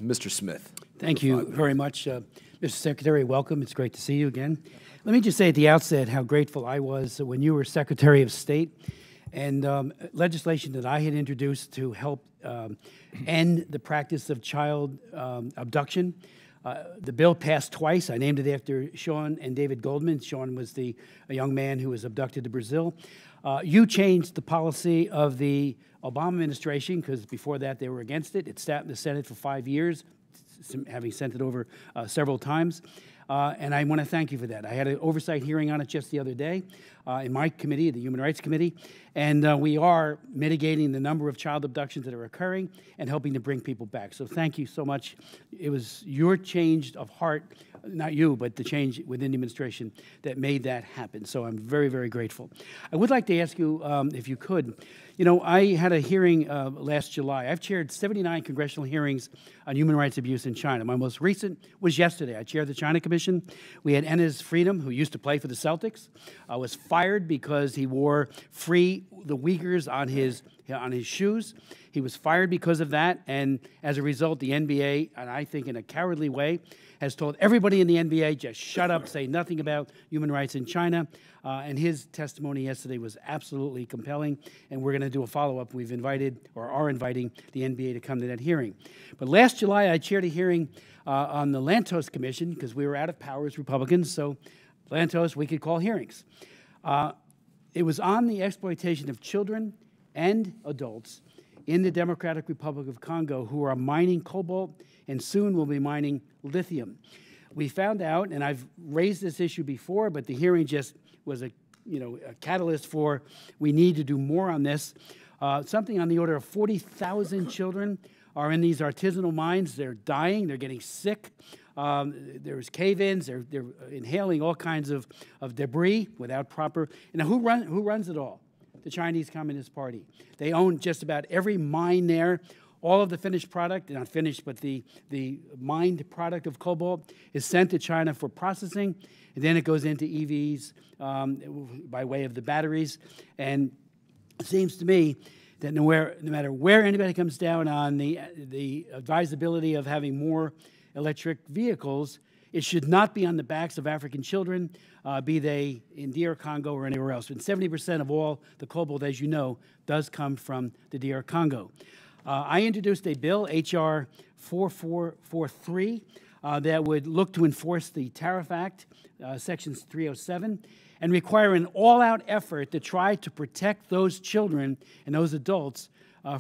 Mr. Smith. Thank you very much, Mr. Secretary. Welcome. It's great to see you again. Let me just say at the outset how grateful I was when you were Secretary of State, and legislation that I had introduced to help end the practice of child abduction. The bill passed twice. I named it after Sean and David Goldman. Sean was a young man who was abducted to Brazil. You changed the policy of the Obama administration, because before that they were against it. It sat in the Senate for 5 years, having sent it over several times. And I want to thank you for that. I had an oversight hearing on it just the other day in my committee, the Human Rights Committee, and we are mitigating the number of child abductions that are occurring and helping to bring people back. So thank you so much. It was your change of heart, not you, but the change within the administration that made that happen. So I'm very, very grateful. I would like to ask you, if you could, you know, I had a hearing last July. I've chaired 79 congressional hearings on human rights abuse in China. My most recent was yesterday. I chaired the China Commission. We had Enes Freedom, who used to play for the Celtics, was fired because he wore Free the Uyghurs on his shoes. He was fired because of that, and as a result, the NBA, and I think in a cowardly way, has told everybody in the NBA, just shut up, say nothing about human rights in China. And his testimony yesterday was absolutely compelling, and we're going to do a follow-up. We've invited, or are inviting, the NBA to come to that hearing. But last July, I chaired a hearing on the Lantos Commission, because we were out of power as Republicans, so Lantos, we could call hearings. It was on the exploitation of children and adults in the Democratic Republic of Congo who are mining cobalt and soon will be mining lithium. We found out, and I've raised this issue before, but the hearing just was a catalyst for we need to do more on this. Something on the order of 40,000 children are in these artisanal mines. They're dying. They're getting sick. There's cave-ins. They're inhaling all kinds of debris without proper. Who runs it all? The Chinese Communist Party. They own just about every mine there. All of the finished product, not finished, but the mined product of cobalt is sent to China for processing, and then it goes into EVs by way of the batteries. And it seems to me that no matter where anybody comes down on the advisability of having more electric vehicles, it should not be on the backs of African children, be they in DR Congo or anywhere else. And 70% of all the cobalt, as you know, does come from the DR Congo. I introduced a bill, H.R. 4443, that would look to enforce the Tariff Act, Sections 307, and require an all-out effort to try to protect those children and those adults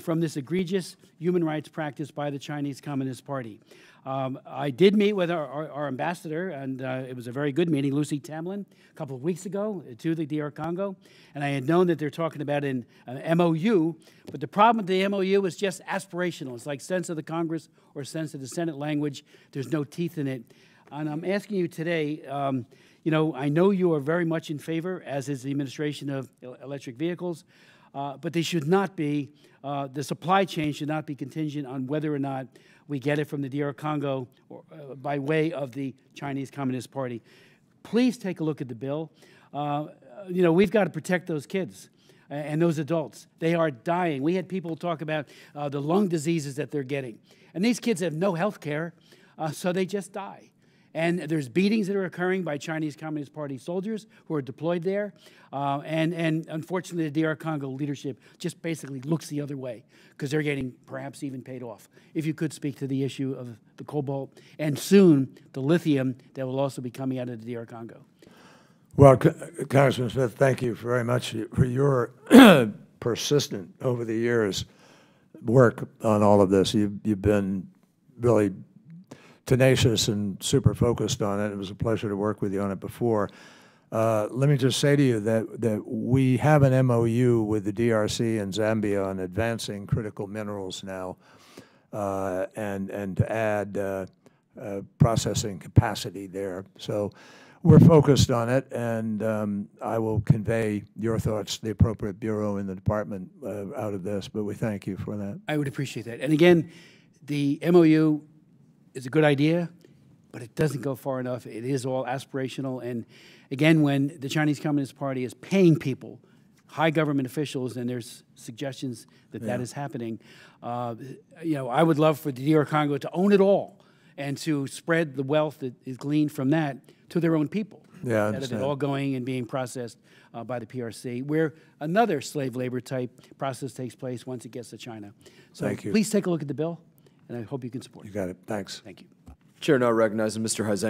from this egregious human rights practice by the Chinese Communist Party. I did meet with our ambassador, and it was a very good meeting, Lucy Tamlin, a couple of weeks ago to the DR Congo, and I had known that they're talking about an MOU, but the problem with the MOU is just aspirational. It's like sense of the Congress or sense of the Senate language. There's no teeth in it. And I'm asking you today, I know you are very much in favor, as is the administration of electric vehicles, but they should not be, the supply chain should not be contingent on whether or not we get it from the DR Congo or, by way of the Chinese Communist Party. Please take a look at the bill. We've got to protect those kids and those adults. They are dying. We had people talk about the lung diseases that they're getting. And these kids have no health care, so they just die. And there's beatings that are occurring by Chinese Communist Party soldiers who are deployed there. And unfortunately, the DR Congo leadership just basically looks the other way because they're getting perhaps even paid off. If you could speak to the issue of the cobalt and soon the lithium that will also be coming out of the DR Congo. Well, Congressman Smith, thank you very much for your persistent, over the years, work on all of this. You've been really tenacious and super focused on it. It was a pleasure to work with you on it before. Let me just say to you that we have an MOU with the DRC and Zambia on advancing critical minerals now, and to add processing capacity there. So we're focused on it, and I will convey your thoughts to the appropriate bureau in the department out of this, but we thank you for that. I would appreciate that. And again, the MOU is a good idea, but it doesn't go far enough. It is all aspirational. And again, when the Chinese Communist Party is paying people high government officials, and there's suggestions that that is happening. You know, I would love for the DR Congo to own it all and to spread the wealth that is gleaned from that to their own people. Yeah, I instead of it understand. all going and being processed by the PRC, where another slave labor type process takes place once it gets to China. So Thank you. please take a look at the bill, and I hope you can support it. You got it. Thanks. Thank you. Chair now recognizes Mr. Huizenga.